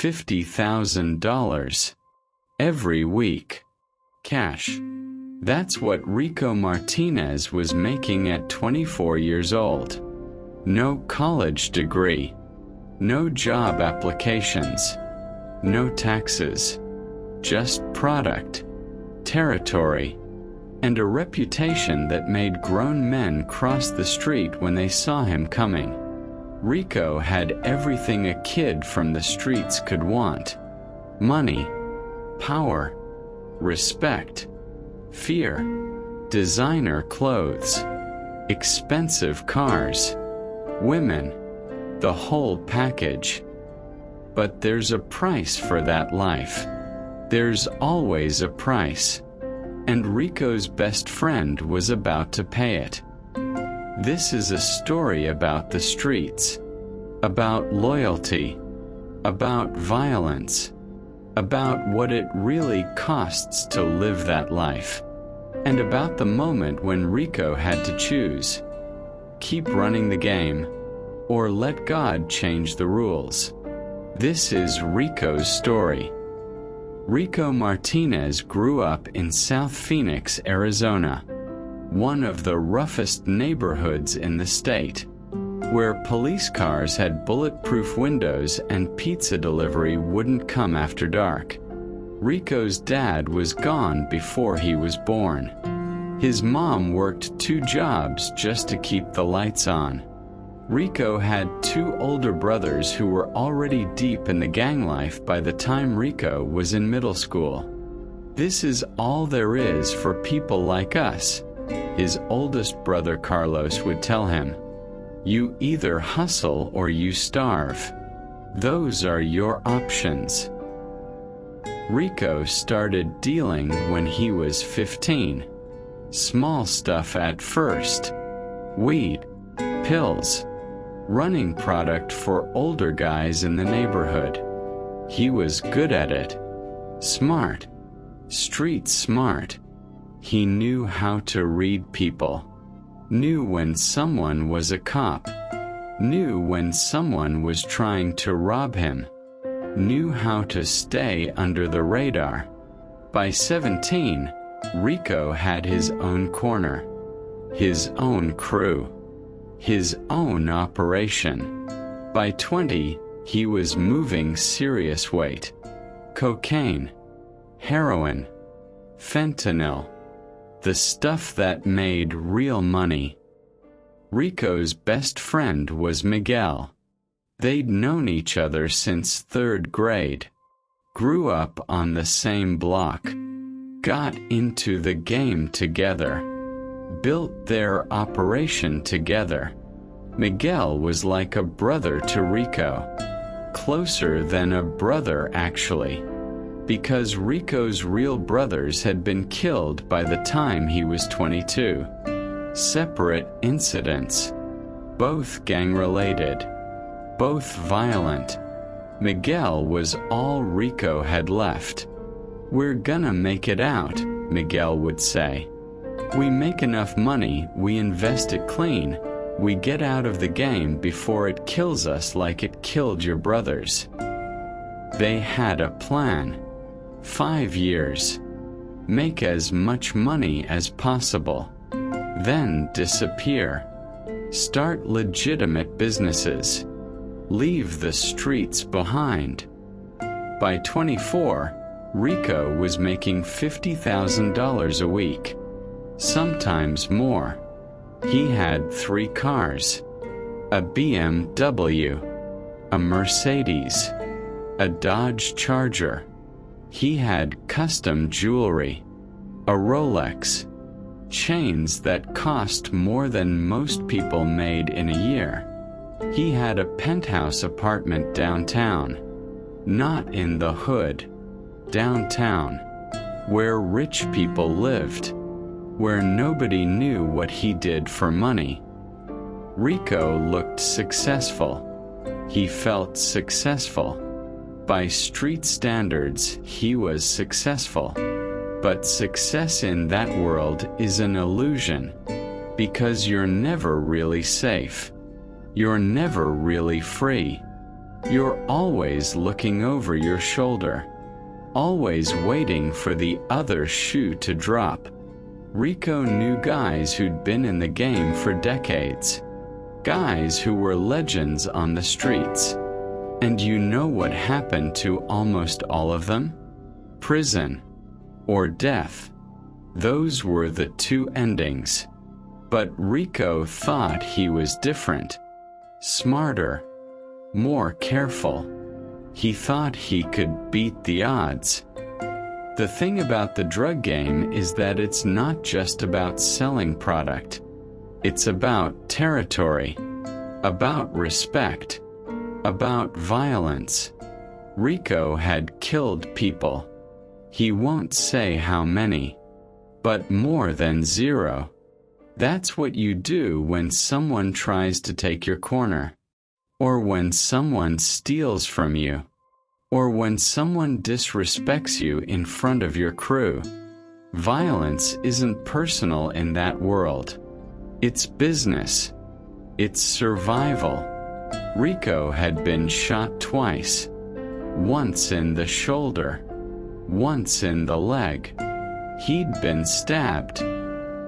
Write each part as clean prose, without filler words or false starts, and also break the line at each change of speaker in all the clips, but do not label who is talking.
$50,000 every week. Cash. That's what Rico Martinez was making at 24 years old. No college degree, no job applications, no taxes, just product, territory, and a reputation that made grown men cross the street when they saw him coming. Rico had everything a kid from the streets could want: money, power, respect, fear, designer clothes, expensive cars, women, the whole package. But there's a price for that life. There's always a price. And Rico's best friend was about to pay it. This is a story about the streets, about loyalty, about violence, about what it really costs to live that life, and about the moment when Rico had to choose: keep running the game, or let God change the rules. This is Rico's story. Rico Martinez grew up in South Phoenix, Arizona, one of the roughest neighborhoods in the state, where police cars had bulletproof windows and pizza delivery wouldn't come after dark. Rico's dad was gone before he was born. His mom worked 2 jobs just to keep the lights on. Rico had 2 older brothers who were already deep in the gang life by the time Rico was in middle school. This is all there is for people like us, his oldest brother Carlos would tell him. You either hustle or you starve. Those are your options. Rico started dealing when he was 15. Small stuff at first: weed, pills, running product for older guys in the neighborhood. He was good at it. Smart. Street smart. He knew how to read people. Knew when someone was a cop. Knew when someone was trying to rob him. Knew how to stay under the radar. By 17, Rico had his own corner, his own crew, his own operation. By 20, he was moving serious weight: cocaine, heroin, fentanyl, the stuff that made real money. Rico's best friend was Miguel. They'd known each other since 3rd grade, grew up on the same block, got into the game together, built their operation together. Miguel was like a brother to Rico, closer than a brother actually, because Rico's real brothers had been killed by the time he was 22. Separate incidents, both gang-related, both violent. Miguel was all Rico had left. We're gonna make it out, Miguel would say. We make enough money, we invest it clean, we get out of the game before it kills us like it killed your brothers. They had a plan. 5 years. Make as much money as possible. Then disappear. Start legitimate businesses. Leave the streets behind. By 24, Rico was making $50,000 a week. Sometimes more. He had 3 cars: a BMW, a Mercedes, a Dodge Charger. He had custom jewelry, a Rolex, chains that cost more than most people made in a year. He had a penthouse apartment downtown, not in the hood, downtown, where rich people lived, where nobody knew what he did for money. Rico looked successful. He felt successful. By street standards, he was successful. But success in that world is an illusion, because you're never really safe. You're never really free. You're always looking over your shoulder, always waiting for the other shoe to drop. Rico knew guys who'd been in the game for decades, guys who were legends on the streets. And you know what happened to almost all of them? Prison or death. Those were the two endings. But Rico thought he was different, smarter, more careful. He thought he could beat the odds. The thing about the drug game is that it's not just about selling product. It's about territory, about respect, about violence. Rico had killed people. He won't say how many, but more than 0. That's what you do when someone tries to take your corner, or when someone steals from you, or when someone disrespects you in front of your crew. Violence isn't personal in that world. It's business. It's survival. Rico had been shot twice. Once in the shoulder, once in the leg. He'd been stabbed,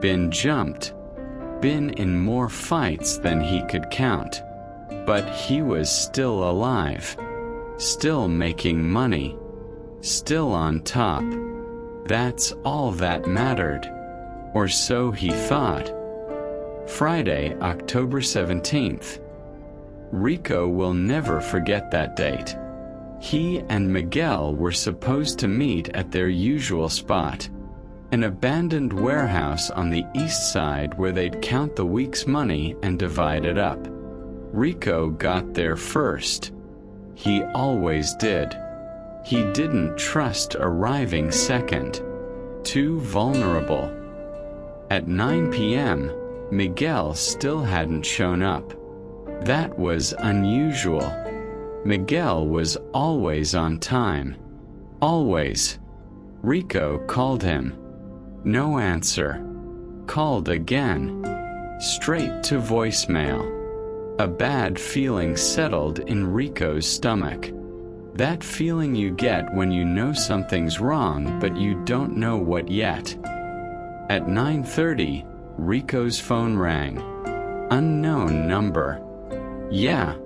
been jumped, been in more fights than he could count. But he was still alive, still making money, still on top. That's all that mattered, or so he thought. Friday, October 17th. Rico will never forget that date. He and Miguel were supposed to meet at their usual spot, an abandoned warehouse on the east side where they'd count the week's money and divide it up. Rico got there first. He always did. He didn't trust arriving second. Too vulnerable. At 9 p.m., Miguel still hadn't shown up. That was unusual. Miguel was always on time. Always. Rico called him. No answer. Called again. Straight to voicemail. A bad feeling settled in Rico's stomach. That feeling you get when you know something's wrong but you don't know what yet. At 9:30, Rico's phone rang. Unknown number. Yeah.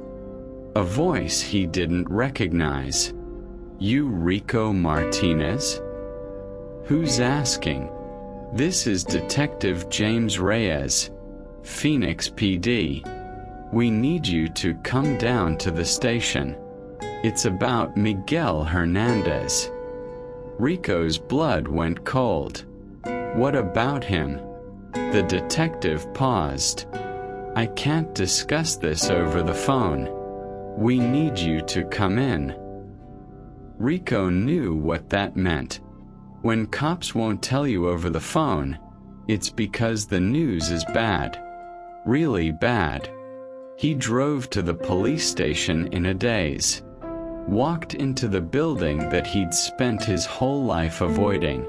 A voice he didn't recognize. You Rico Martinez? Who's asking? This is Detective James Reyes, Phoenix PD. We need you to come down to the station. It's about Miguel Hernandez. Rico's blood went cold. What about him? The detective paused. I can't discuss this over the phone. We need you to come in. Rico knew what that meant. When cops won't tell you over the phone, it's because the news is bad. Really bad. He drove to the police station in a daze. Walked into the building that he'd spent his whole life avoiding.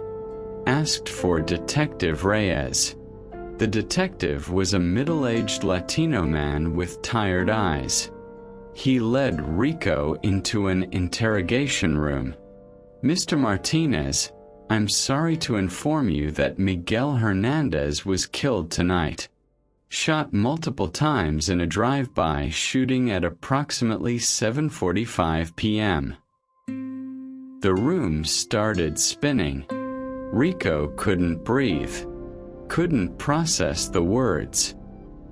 Asked for Detective Reyes. The detective was a middle-aged Latino man with tired eyes. He led Rico into an interrogation room. Mr. Martinez, I'm sorry to inform you that Miguel Hernandez was killed tonight. Shot multiple times in a drive-by shooting at approximately 7:45 p.m. The room started spinning. Rico couldn't breathe. Couldn't process the words.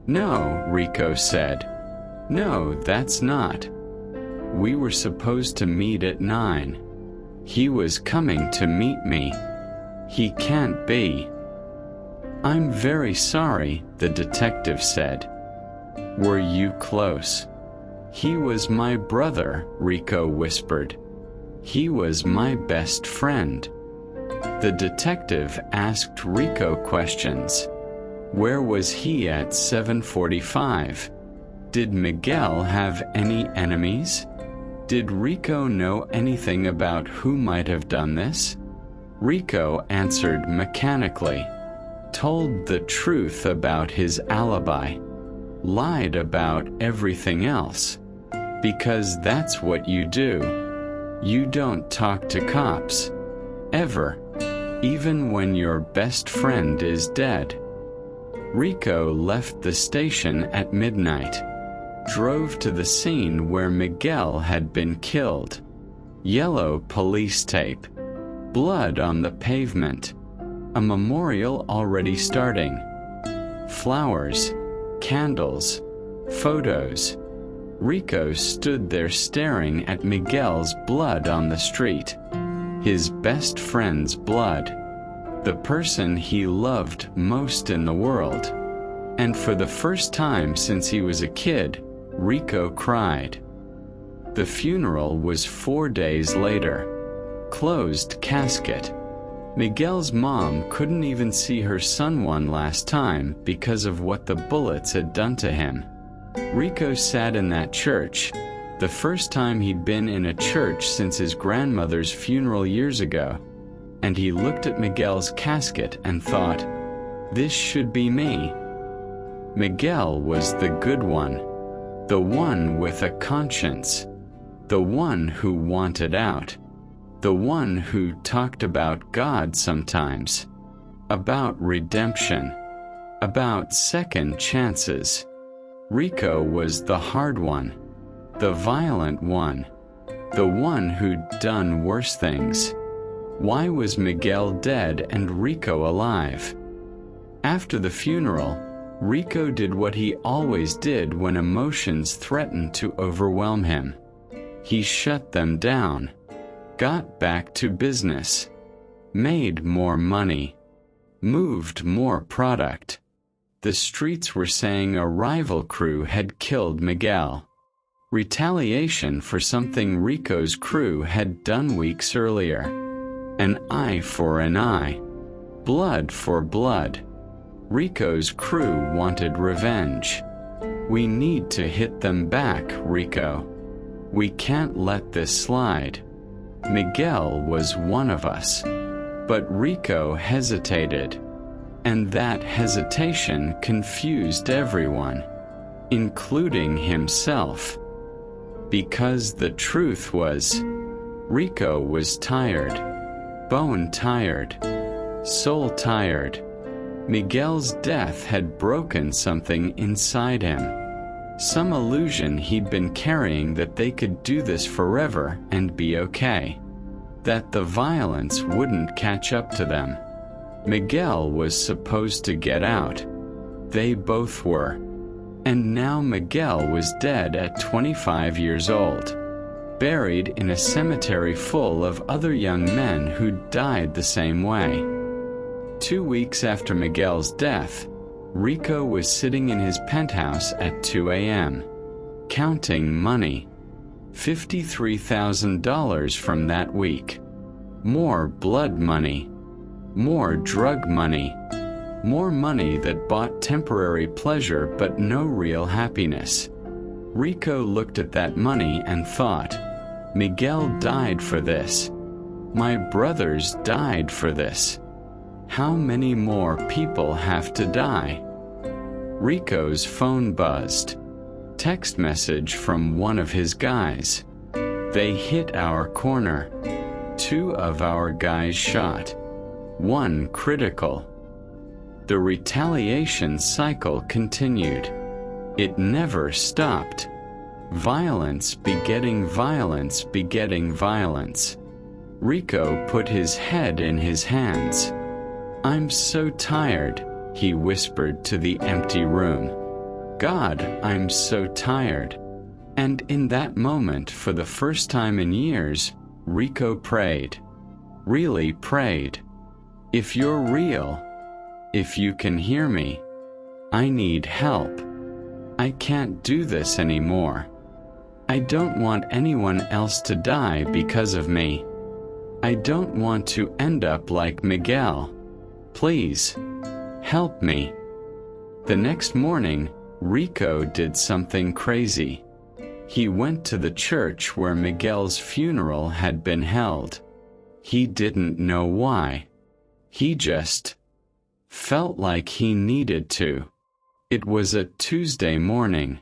No, Rico said. No, that's not. We were supposed to meet at 9. He was coming to meet me. He can't be. I'm very sorry, the detective said. Were you close? He was my brother, Rico whispered. He was my best friend. The detective asked Rico questions. Where was he at 7:45? Did Miguel have any enemies? Did Rico know anything about who might have done this? Rico answered mechanically. Told the truth about his alibi. Lied about everything else. Because that's what you do. You don't talk to cops. Ever. Even when your best friend is dead. Rico left the station at midnight. Drove to the scene where Miguel had been killed. Yellow police tape. Blood on the pavement. A memorial already starting. Flowers. Candles. Photos. Rico stood there staring at Miguel's blood on the street. His best friend's blood. The person he loved most in the world. And for the first time since he was a kid, Rico cried. The funeral was 4 days later. Closed casket. Miguel's mom couldn't even see her son one last time because of what the bullets had done to him. Rico sat in that church, the first time he'd been in a church since his grandmother's funeral years ago, and he looked at Miguel's casket and thought, "This should be me." Miguel was the good one, the one with a conscience, the one who wanted out, the one who talked about God sometimes, about redemption, about second chances. Rico was the hard one, the violent one, the one who'd done worse things. Why was Miguel dead and Rico alive? After the funeral, Rico did what he always did when emotions threatened to overwhelm him. He shut them down, got back to business, made more money, moved more product. The streets were saying a rival crew had killed Miguel. Retaliation for something Rico's crew had done weeks earlier. An eye for an eye. Blood for blood. Rico's crew wanted revenge. We need to hit them back, Rico. We can't let this slide. Miguel was one of us. But Rico hesitated. And that hesitation confused everyone, including himself. Because the truth was, Rico was tired, bone tired, soul tired. Miguel's death had broken something inside him. Some illusion he'd been carrying that they could do this forever and be okay. That the violence wouldn't catch up to them. Miguel was supposed to get out. They both were. And now Miguel was dead at 25 years old, buried in a cemetery full of other young men who'd died the same way. 2 weeks after Miguel's death, Rico was sitting in his penthouse at 2 a.m., counting money. $53,000 from that week. More blood money. More drug money. More money that bought temporary pleasure but no real happiness. Rico looked at that money and thought, Miguel died for this. My brothers died for this. How many more people have to die? Rico's phone buzzed. Text message from one of his guys. They hit our corner. 2 of our guys shot. 1 critical. The retaliation cycle continued. It never stopped. Violence begetting violence begetting violence. Rico put his head in his hands. I'm so tired, he whispered to the empty room. God, I'm so tired. And in that moment, for the first time in years, Rico prayed. Really prayed. If you're real, if you can hear me, I need help. I can't do this anymore. I don't want anyone else to die because of me. I don't want to end up like Miguel. Please, help me. The next morning, Rico did something crazy. He went to the church where Miguel's funeral had been held. He didn't know why. He just felt like he needed to. It was a Tuesday morning.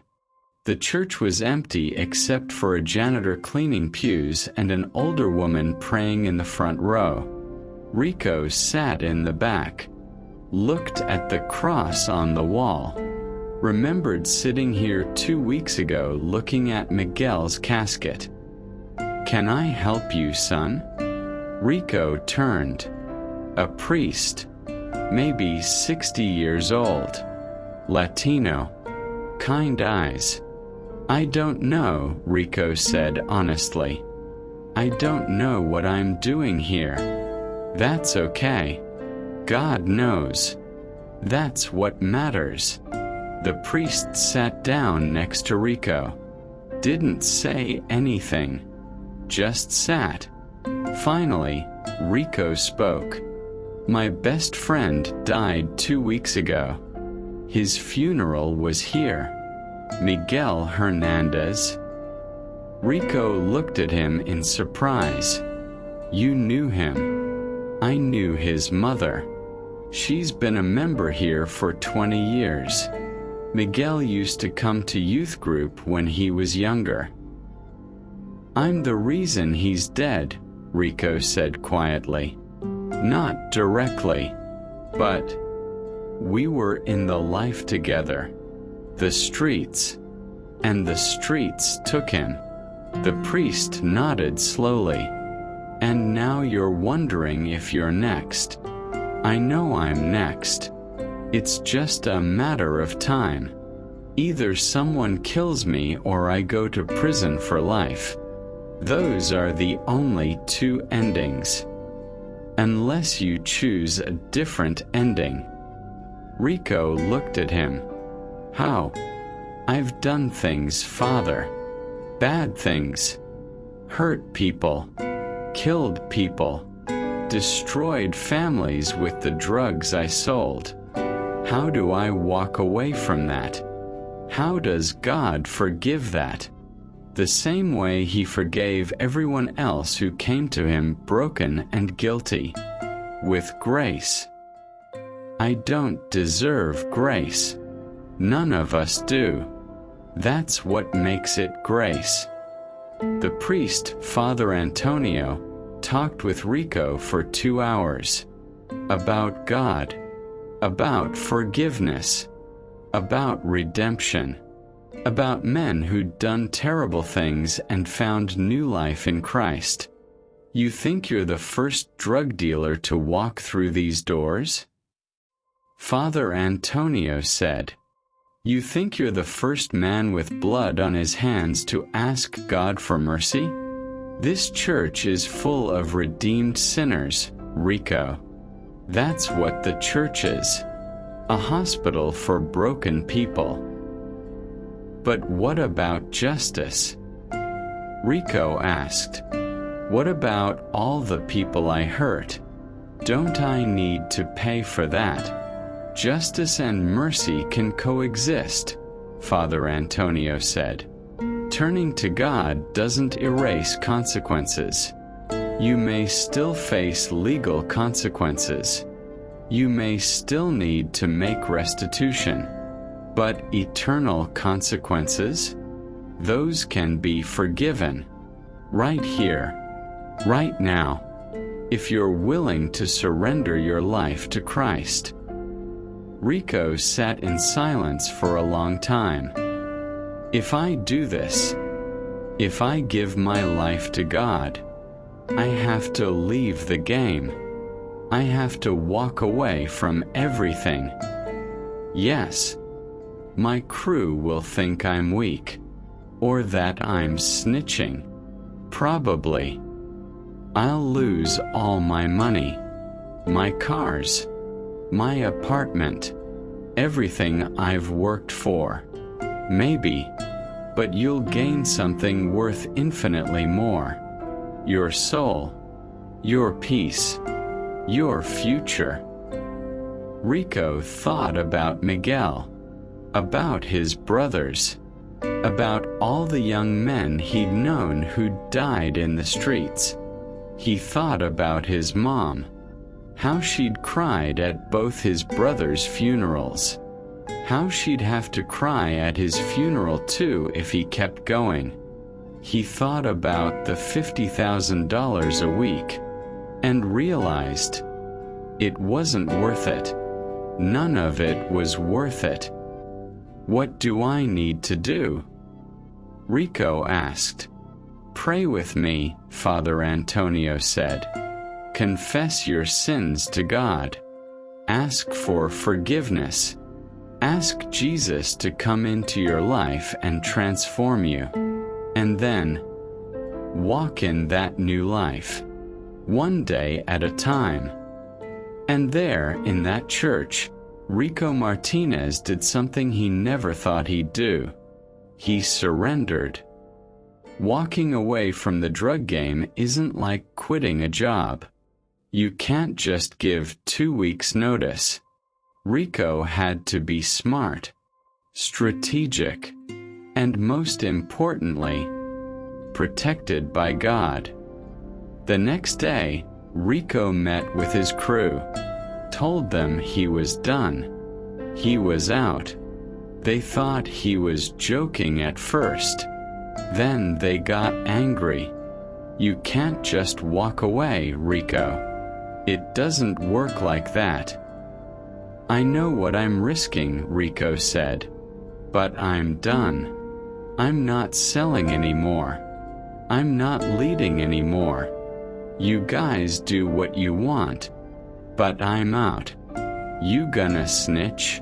The church was empty except for a janitor cleaning pews and an older woman praying in the front row. Rico sat in the back, looked at the cross on the wall, remembered sitting here 2 weeks ago looking at Miguel's casket. "Can I help you, son?" Rico turned. A priest, maybe 60 years old, Latino, kind eyes. "I don't know," Rico said honestly. "I don't know what I'm doing here." "That's okay. God knows. That's what matters." The priest sat down next to Rico. Didn't say anything. Just sat. Finally, Rico spoke. "My best friend died 2 weeks ago. His funeral was here. Miguel Hernandez." Rico looked at him in surprise. "You knew him?" "I knew his mother. She's been a member here for 20 years. Miguel used to come to youth group when he was younger." "I'm the reason he's dead," Rico said quietly. "Not directly, but we were in the life together. The streets, and the streets took him." The priest nodded slowly. "And now you're wondering if you're next." "I know I'm next. It's just a matter of time. Either someone kills me or I go to prison for life. Those are the only 2 endings. Unless you choose a different ending." Rico looked at him. "How?" "I've done things, Father. Bad things. Hurt people. Killed people. Destroyed families with the drugs I sold. How do I walk away from that? How does God forgive that? The same way He forgave everyone else who came to Him broken and guilty. With grace. I don't deserve grace. None of us do. That's what makes it grace." The priest, Father Antonio, talked with Rico for 2 hours. About God. About forgiveness. About redemption. About men who'd done terrible things and found new life in Christ. "You think you're the first drug dealer to walk through these doors?" Father Antonio said. "You think you're the first man with blood on his hands to ask God for mercy? This church is full of redeemed sinners, Rico. That's what the church is. A hospital for broken people." "But what about justice?" Rico asked. "What about all the people I hurt? Don't I need to pay for that?" "Justice and mercy can coexist," Father Antonio said. "Turning to God doesn't erase consequences. You may still face legal consequences. You may still need to make restitution. But eternal consequences? Those can be forgiven. Right here. Right now. If you're willing to surrender your life to Christ." Rico sat in silence for a long time. "If I do this, if I give my life to God, I have to leave the game. I have to walk away from everything. Yes. My crew will think I'm weak, or that I'm snitching. Probably. I'll lose all my money, my cars, my apartment, everything I've worked for. Maybe, but you'll gain something worth infinitely more. Your soul, your peace, your future." Rico thought about Miguel, about his brothers, about all the young men he'd known who'd died in the streets. He thought about his mom, how she'd cried at both his brothers' funerals, How she'd have to cry at his funeral too if he kept going. He thought about the $50,000 a week and realized it wasn't worth it. None of it was worth it. What do I need to do? Rico asked. Pray with me, Father Antonio said. Confess your sins to God. Ask for forgiveness. Ask Jesus to come into your life and transform you. And then, walk in that new life, one day at a time. And there, in that church, Rico Martinez did something he never thought he'd do. He surrendered. Walking away from the drug game isn't like quitting a job. You can't just give 2 weeks' notice. Rico had to be smart, strategic, and most importantly, protected by God. The next day, Rico met with his crew, told them he was done. He was out. They thought he was joking at first. Then they got angry. You can't just walk away, Rico. It doesn't work like that. I know what I'm risking, Rico said. But I'm done. I'm not selling anymore. I'm not leading anymore. You guys do what you want. But I'm out. You gonna snitch?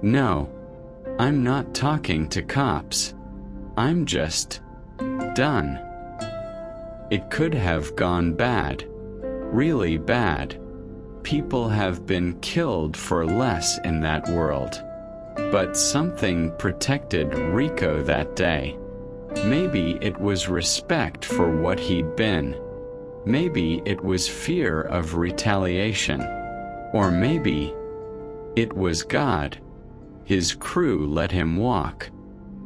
No. I'm not talking to cops. I'm just done. It could have gone bad. Really bad. People have been killed for less in that world. But something protected Rico that day. Maybe it was respect for what he'd been. Maybe it was fear of retaliation. Or maybe it was God. His crew let him walk.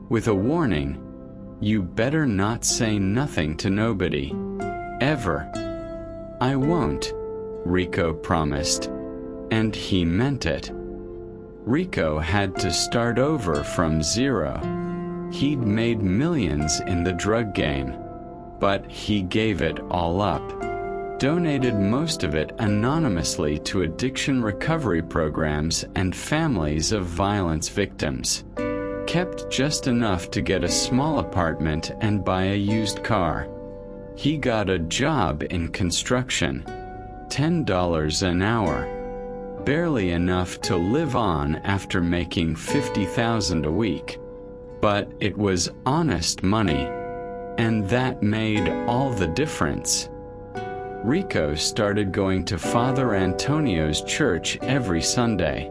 With a warning, you better not say nothing to nobody. Ever. I won't, Rico promised. And he meant it. Rico had to start over from zero. He'd made millions in the drug game, but he gave it all up. Donated most of it anonymously to addiction recovery programs and families of violence victims. Kept just enough to get a small apartment and buy a used car. He got a job in construction, $10 an hour. Barely enough to live on after making $50,000 a week. But it was honest money, and that made all the difference. Rico started going to Father Antonio's church every Sunday,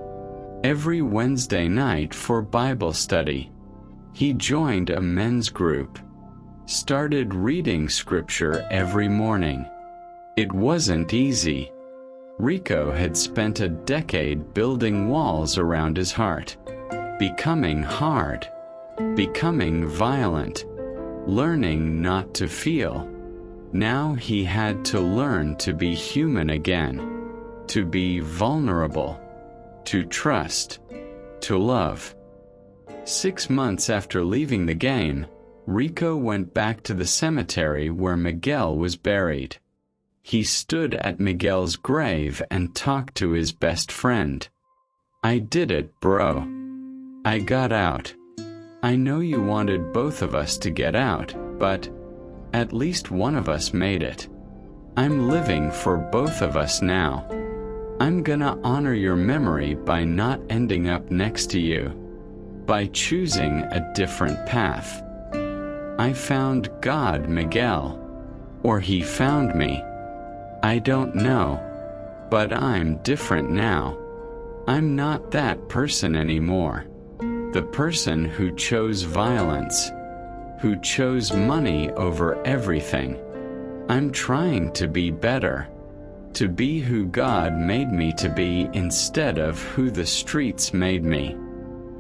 every Wednesday night for Bible study. He joined a men's group, started reading scripture every morning. It wasn't easy. Rico had spent a decade building walls around his heart, becoming hard, becoming violent, learning not to feel. Now he had to learn to be human again, to be vulnerable, to trust, to love. 6 months after leaving the game, Rico went back to the cemetery where Miguel was buried. He stood at Miguel's grave and talked to his best friend. I did it, bro. I got out. I know you wanted both of us to get out, but at least one of us made it. I'm living for both of us now. I'm gonna honor your memory by not ending up next to you, by choosing a different path. I found God, Miguel. Or he found me. I don't know. But I'm different now. I'm not that person anymore. The person who chose violence, who chose money over everything. I'm trying to be better, to be who God made me to be instead of who the streets made me.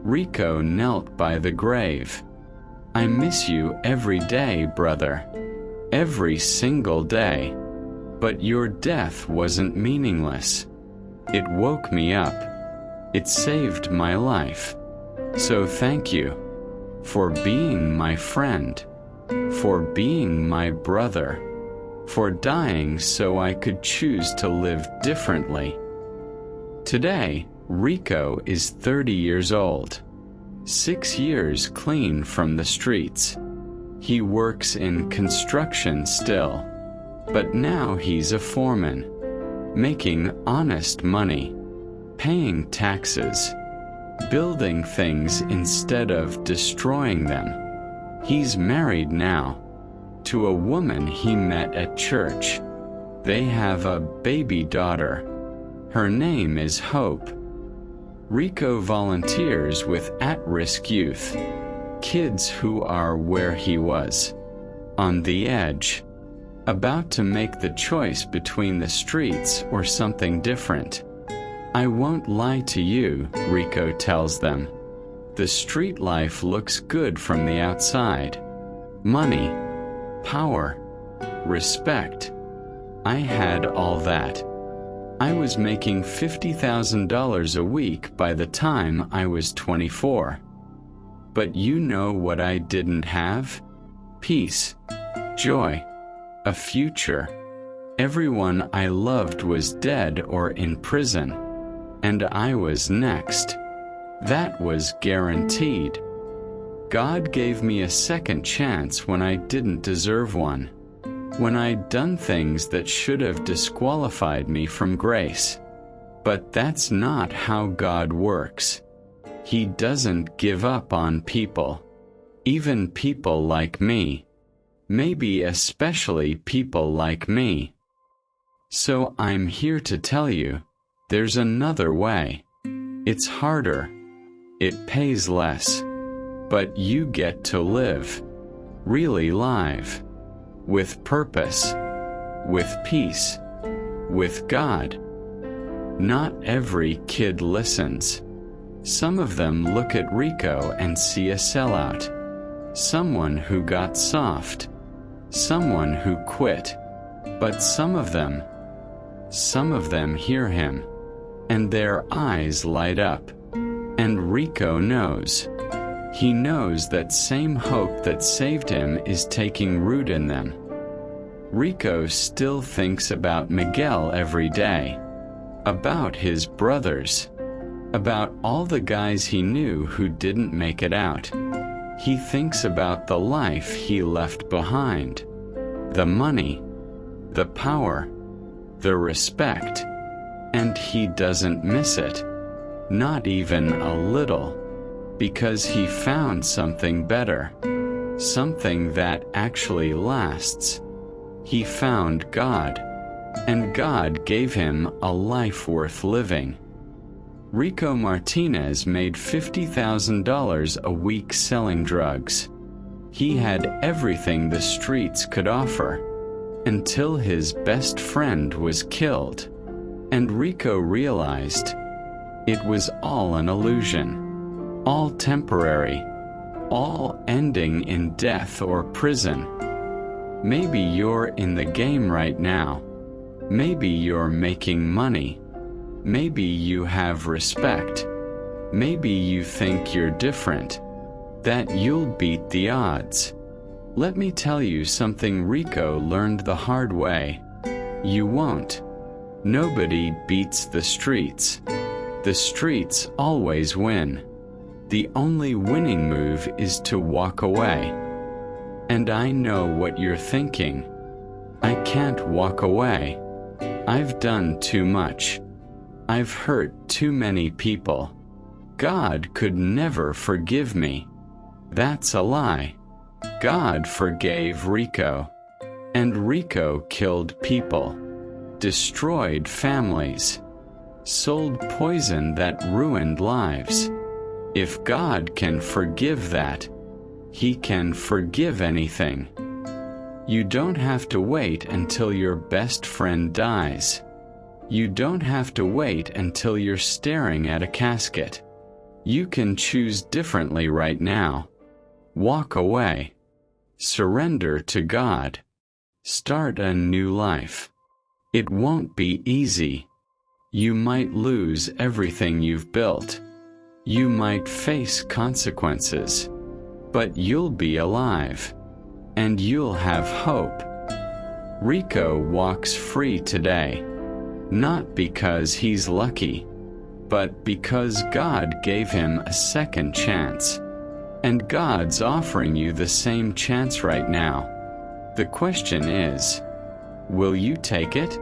Rico knelt by the grave. I miss you every day, brother. Every single day. But your death wasn't meaningless. It woke me up. It saved my life. So thank you for being my friend, for being my brother, for dying so I could choose to live differently. Today, Rico is 30 years old, 6 years clean from the streets. He works in construction still, but now he's a foreman, making honest money, paying taxes, building things instead of destroying them. He's married now, to a woman he met at church. They have a baby daughter. Her name is Hope. Rico volunteers with at-risk youth, kids who are where he was, on the edge, about to make the choice between the streets or something different. I won't lie to you, Rico tells them. The street life looks good from the outside. Money, power, respect. I had all that. I was making $50,000 a week by the time I was 24. But you know what I didn't have? Peace, joy, a future. Everyone I loved was dead or in prison, and I was next. That was guaranteed. God gave me a second chance when I didn't deserve one, when I'd done things that should have disqualified me from grace. But that's not how God works. He doesn't give up on people, even people like me, maybe especially people like me. So I'm here to tell you, there's another way. It's harder. It pays less. But you get to live, really live, with purpose, with peace, with God. Not every kid listens. Some of them look at Rico and see a sellout, someone who got soft, someone who quit. But some of them hear him, and their eyes light up. And Rico knows. He knows that same hope that saved him is taking root in them. Rico still thinks about Miguel every day, about his brothers, about all the guys he knew who didn't make it out. He thinks about the life he left behind, the money, the power, the respect, and he doesn't miss it, not even a little. Because he found something better, something that actually lasts. He found God, and God gave him a life worth living. Rico Martinez made $50,000 a week selling drugs. He had everything the streets could offer, until his best friend was killed. And Rico realized it was all an illusion. All temporary, all ending in death or prison. Maybe you're in the game right now. Maybe you're making money. Maybe you have respect. Maybe you think you're different, that you'll beat the odds. Let me tell you something Rico learned the hard way. You won't. Nobody beats the streets. The streets always win. The only winning move is to walk away. And I know what you're thinking. I can't walk away. I've done too much. I've hurt too many people. God could never forgive me. That's a lie. God forgave Rico. And Rico killed people, destroyed families, sold poison that ruined lives. If God can forgive that, He can forgive anything. You don't have to wait until your best friend dies. You don't have to wait until you're staring at a casket. You can choose differently right now. Walk away. Surrender to God. Start a new life. It won't be easy. You might lose everything you've built. You might face consequences. But you'll be alive. And you'll have hope. Rico walks free today. Not because he's lucky, but because God gave him a second chance. And God's offering you the same chance right now. The question is, will you take it?